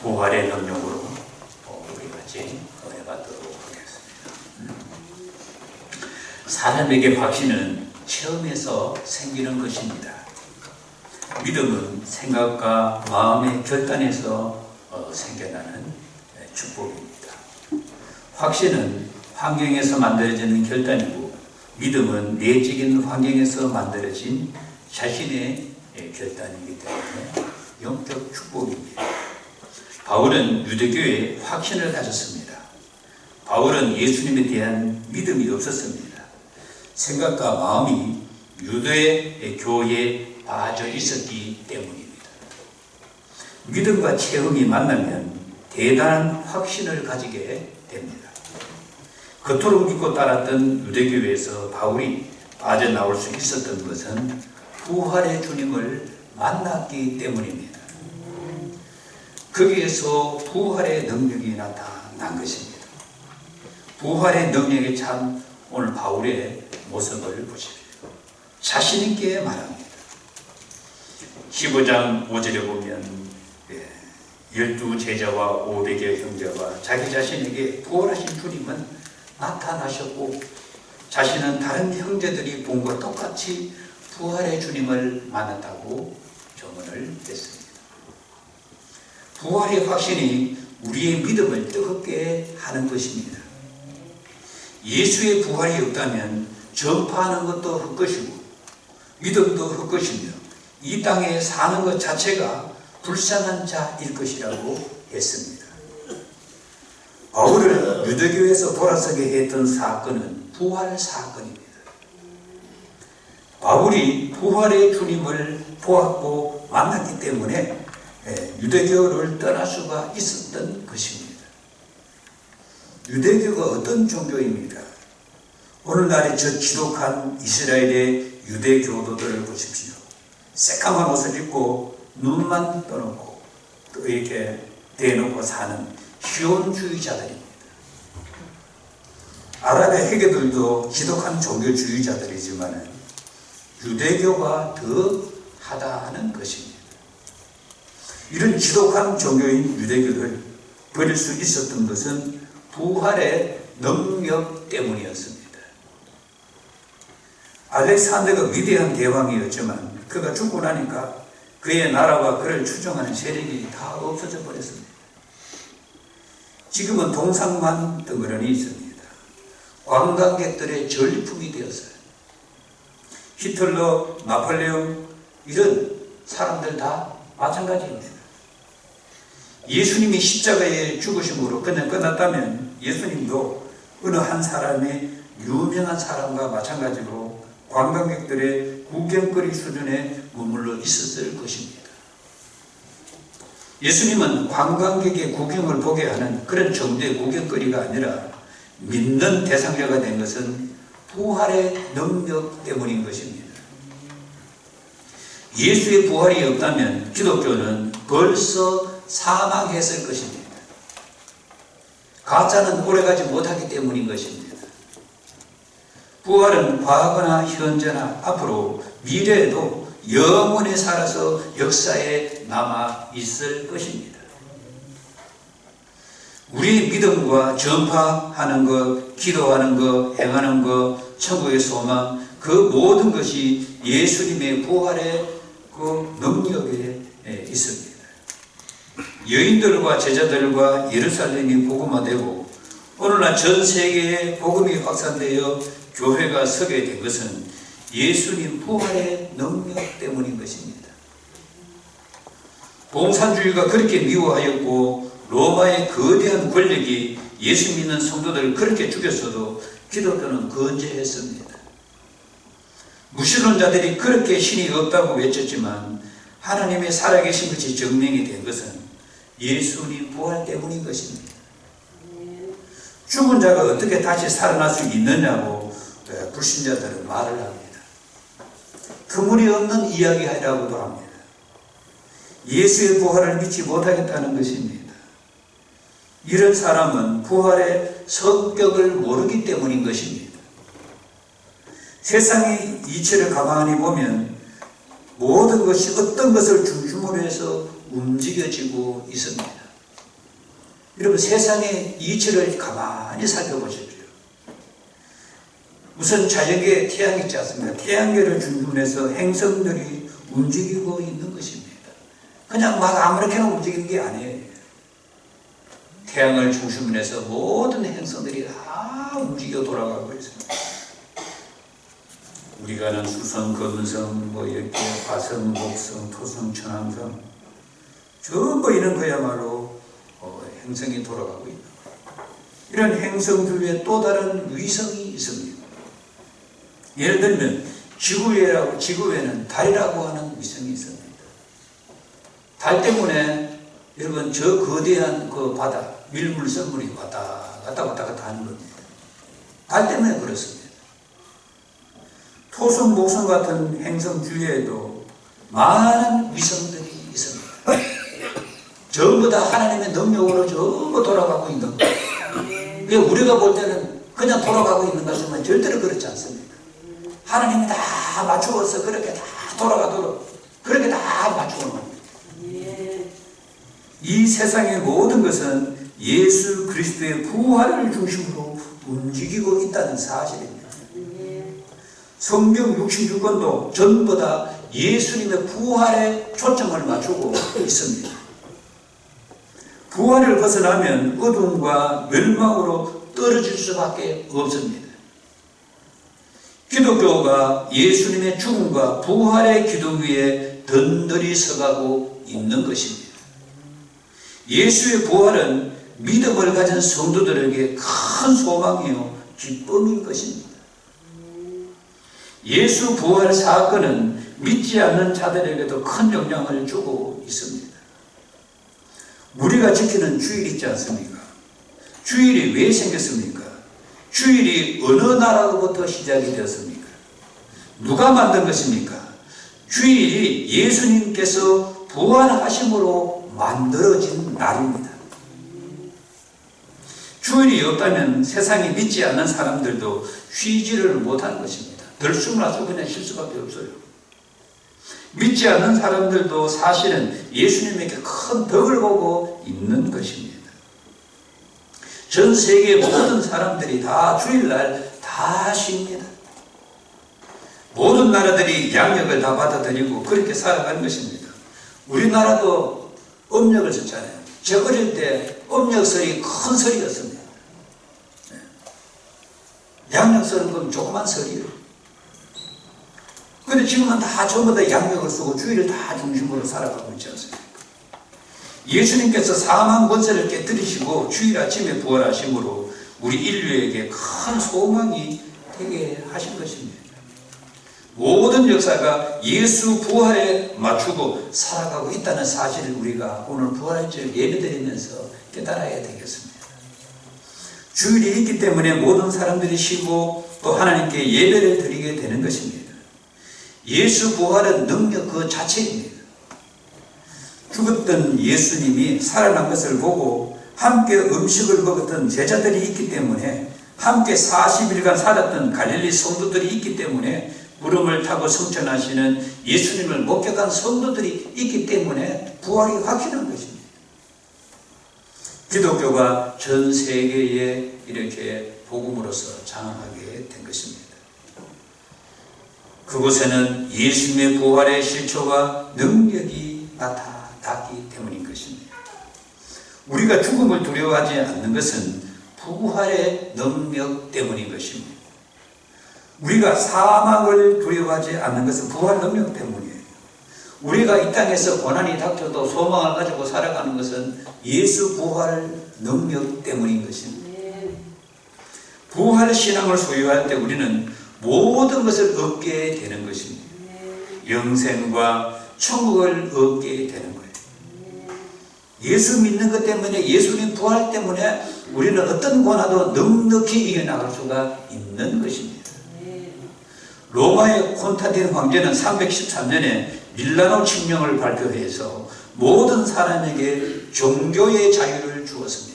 부활의 능력으로 우리 같이 은혜 받도록 하겠습니다. 사람에게 확신은 체험에서 생기는 것입니다. 믿음은 생각과 마음의 결단에서 생겨나는 축복입니다. 확신은 환경에서 만들어지는 결단이고, 믿음은 내적인 환경에서 만들어진 자신의 결단이기 때문에 영적 축복입니다. 바울은 유대교에 확신을 가졌습니다. 바울은 예수님에 대한 믿음이 없었습니다. 생각과 마음이 유대 교회에 빠져 있었기 때문입니다. 믿음과 체험이 만나면 대단한 확신을 가지게 됩니다. 그토록 믿고 따랐던 유대교회에서 바울이 빠져나올 수 있었던 것은 부활의 주님을 만났기 때문입니다. 거기에서 부활의 능력이 나타난 것입니다. 부활의 능력에 찬 오늘 바울의 모습을 보십시오. 자신 있게 말합니다. 15장 5절에 보면 12제자와 500여 형제와 자기 자신에게 부활하신 주님은 나타나셨고, 자신은 다른 형제들이 본 것 똑같이 부활의 주님을 만났다고 증언을 했습니다. 부활의 확신이 우리의 믿음을 뜨겁게 하는 것입니다. 예수의 부활이 없다면 전파하는 것도 헛것이고 믿음도 헛것이며 이 땅에 사는 것 자체가 불쌍한 자일 것이라고 했습니다. 바울을 유대교에서 돌아서게 했던 사건은 부활 사건입니다. 바울이 부활의 주님을 보았고 만났기 때문에 유대교를 떠날 수가 있었던 것입니다. 유대교가 어떤 종교입니까? 오늘날의 저 지독한 이스라엘의 유대교도들을 보십시오. 새까만 옷을 입고 눈만 떠놓고 또 이렇게 대놓고 사는 희혼주의자들입니다. 아랍의 회계들도 지독한 종교주의자들이지만 유대교가 더 하다는 것입니다. 이런 지독한 종교인 유대교를 버릴 수 있었던 것은 부활의 능력 때문이었습니다. 알렉산더가 위대한 대왕이었지만 그가 죽고 나니까 그의 나라와 그를 추종하는 세력이 다 없어져 버렸습니다. 지금은 동상만 덩그러니 있습니다. 관광객들의 전리품이 되었어요. 히틀러, 나폴레옹 이런 사람들 다 마찬가지입니다. 예수님이 십자가에 죽으심으로 그냥 끝났다면 예수님도 어느 한 사람의 유명한 사람과 마찬가지로 관광객들의 구경거리 수준에 머물러 있었을 것입니다. 예수님은 관광객의 구경을 보게 하는 그런 정도의 구경거리가 아니라 믿는 대상자가 된 것은 부활의 능력 때문인 것입니다. 예수의 부활이 없다면 기독교는 벌써 사망했을 것입니다. 가짜는 오래가지 못하기 때문인 것입니다. 부활은 과거나 현재나 앞으로 미래에도 영원히 살아서 역사에 남아 있을 것입니다. 우리의 믿음과 전파하는 것, 기도하는 것, 행하는 것, 천국의 소망, 그 모든 것이 예수님의 부활의 그 능력에 있습니다. 여인들과 제자들과 예루살렘이 복음화되고 오늘날 전 세계에 복음이 확산되어 교회가 서게 된 것은 예수님 부활의 능력 때문인 것입니다. 공산주의가 그렇게 미워하였고 로마의 거대한 권력이 예수 믿는 성도들을 그렇게 죽였어도 기독교는 건재했습니다. 무신론자들이 그렇게 신이 없다고 외쳤지만 하나님의 살아계신 것이 증명이 된 것은 예수님 부활 때문인 것입니다. 죽은 자가 어떻게 다시 살아날 수 있느냐고 불신자들은 말을 합니다. 터무니없는 이야기라고도 합니다. 예수의 부활을 믿지 못하겠다는 것입니다. 이런 사람은 부활의 성격을 모르기 때문인 것입니다. 세상의 이치를 가만히 보면 모든 것이 어떤 것을 중심으로 해서 움직여지고 있습니다. 여러분, 세상의 이치를 가만히 살펴보십시오. 우선 자연계에 태양이 있지 않습니까? 태양계를 중심으로 해서 행성들이 움직이고 있는 것입니다. 그냥 막 아무렇게나 움직이는 게 아니에요. 태양을 중심으로 해서 모든 행성들이 다 움직여 돌아가고 있습니다. 우리가 아는 수성, 금성, 이렇게 화성, 목성, 토성, 천왕성, 전부 이런 거야말로 행성이 돌아가고 있는 거예요. 이런 행성 주위에 또 다른 위성이 있습니다. 예를 들면 지구에는 달이라고 하는 위성이 있습니다. 달 때문에 여러분, 저 거대한 그 바다, 밀물선물이 왔다 갔다 하는 겁니다. 달 때문에 그렇습니다. 토성, 목성 같은 행성 주위에도 많은 위성들이 있습니다. 전부 다 하나님의 능력으로 전부 돌아가고 있는 거예요. 우리가 볼 때는 그냥 돌아가고 있는 것이지만 절대로 그렇지 않습니다. 하나님이 다 맞추어서 그렇게 다 돌아가도록 그렇게 다 맞추어 놓은 겁니다. 이 세상의 모든 것은 예수 그리스도의 부활을 중심으로 움직이고 있다는 사실입니다. 성경 66권도 전부 다 예수님의 부활에 초점을 맞추고 있습니다. 부활을 벗어나면 어둠과 멸망으로 떨어질 수밖에 없습니다. 기독교가 예수님의 죽음과 부활의 기둥 위에 든든히 서가고 있는 것입니다. 예수의 부활은 믿음을 가진 성도들에게 큰 소망이요 기쁨인 것입니다. 예수 부활 사건은 믿지 않는 자들에게도 큰 영향을 주고 있습니다. 우리가 지키는 주일 있지 않습니까? 주일이 왜 생겼습니까? 주일이 어느 나라로부터 시작이 되었습니까? 누가 만든 것입니까? 주일이 예수님께서 부활하심으로 만들어진 날입니다. 주일이 없다면 세상에 믿지 않는 사람들도 쉬지를 못하는 것입니다. 들쑥날쑥 그냥 쉴 수밖에 없어요. 믿지 않는 사람들도 사실은 예수님에게 큰 덕을 보고 있는 것입니다. 전 세계 모든 사람들이 다 주일날 다 쉽니다. 모든 나라들이 양력을 다 받아들이고 그렇게 살아가는 것입니다. 우리나라도 음력을 썼잖아요. 저 어릴 때 음력설이 큰 설이었습니다. 양력설은 그럼 조그만 설이에요. 그런데 지금은 다 전부 다 양력을 쓰고 주일을 다 중심으로 살아가고 있지 않습니까? 예수님께서 사망 권세를 깨뜨리시고 주일 아침에 부활하심으로 우리 인류에게 큰 소망이 되게 하신 것입니다. 모든 역사가 예수 부활에 맞추고 살아가고 있다는 사실을 우리가 오늘 부활절 예배드리면서 깨달아야 되겠습니다. 주일이 있기 때문에 모든 사람들이 쉬고 또 하나님께 예배를 드리게 되는 것입니다. 예수 부활은 능력 그 자체입니다. 죽었던 예수님이 살아난 것을 보고 함께 음식을 먹었던 제자들이 있기 때문에 함께 40일간 살았던 갈릴리 성도들이 있기 때문에 구름을 타고 승천하시는 예수님을 목격한 성도들이 있기 때문에 부활이 확실한 것입니다. 기독교가 전 세계에 이렇게 복음으로서 장악하게 된 것입니다. 그곳에는 예수님의 부활의 실초와 능력이 나타났기 때문인 것입니다. 우리가 죽음을 두려워하지 않는 것은 부활의 능력 때문인 것입니다. 우리가 사망을 두려워하지 않는 것은 부활 능력 때문이에요. 우리가 이 땅에서 고난이 닥쳐도 소망을 가지고 살아가는 것은 예수 부활 능력 때문인 것입니다. 부활 신앙을 소유할 때 우리는 모든 것을 얻게 되는 것입니다. 영생과 천국을 얻게 되는 거예요. 예수 믿는 것 때문에, 예수님 부활 때문에 우리는 어떤 고난도 넉넉히 이겨나갈 수가 있는 것입니다. 로마의 콘스탄틴 황제는 313년에 밀라노 칙령을 발표해서 모든 사람에게 종교의 자유를 주었습니다.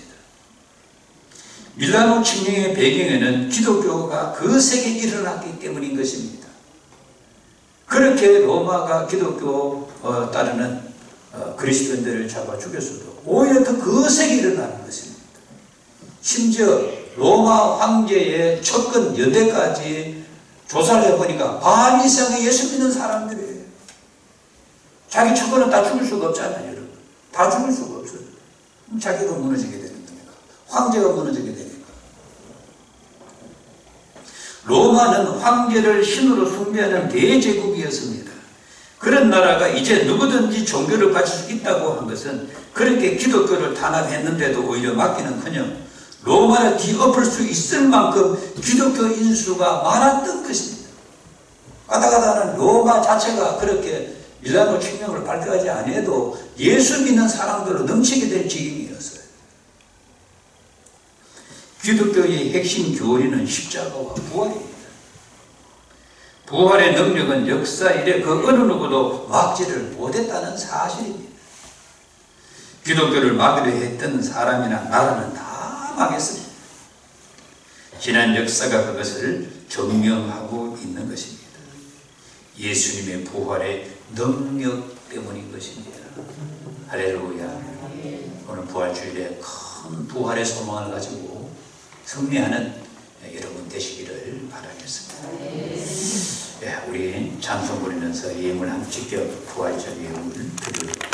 밀라노 칙령의 배경에는 기독교가 거세게 일어났기 때문인 것입니다. 그렇게 로마가 기독교 따르는 그리스도인들을 잡아 죽였어도 오히려 더 거세게 일어나는 것입니다. 심지어 로마 황제의 척근 여대까지 조사를 해보니까 반 이상의 예수 믿는 사람들이에요. 자기 척근은 다 죽을 수가 없잖아요, 여러분. 다 죽을 수가 없어요. 자기가 무너지게 되는 거니까. 황제가 무너지게 되니까. 로마는 황제를 신으로 숭배하는 대제국이었습니다. 그런 나라가 이제 누구든지 종교를 가질 수 있다고 한 것은 그렇게 기독교를 탄압했는데도 오히려 막기는커녕 로마를 뒤엎을 수 있을 만큼 기독교 인수가 많았던 것입니다. 가다가다는 로마 자체가 그렇게 밀라노 칙령을 발표하지 않아도 예수 믿는 사람들로 넘치게 될 지경이었어요. 기독교의 핵심 교리는 십자가와 부활입니다. 부활의 능력은 역사 이래 그 어느 누구도 막지를 못했다는 사실입니다. 기독교를 막으려 했던 사람이나 나라는 다 망했습니다. 지난 역사가 그것을 증명하고 있는 것입니다. 예수님의 부활의 능력 때문인 것입니다. 할렐루야. 오늘 부활주일에 큰 부활의 소망을 가지고 승리하는 여러분 되시기를 바라겠습니다. 우리 찬송 부리면서 예물 한 직접 부활절 예물을 드리도록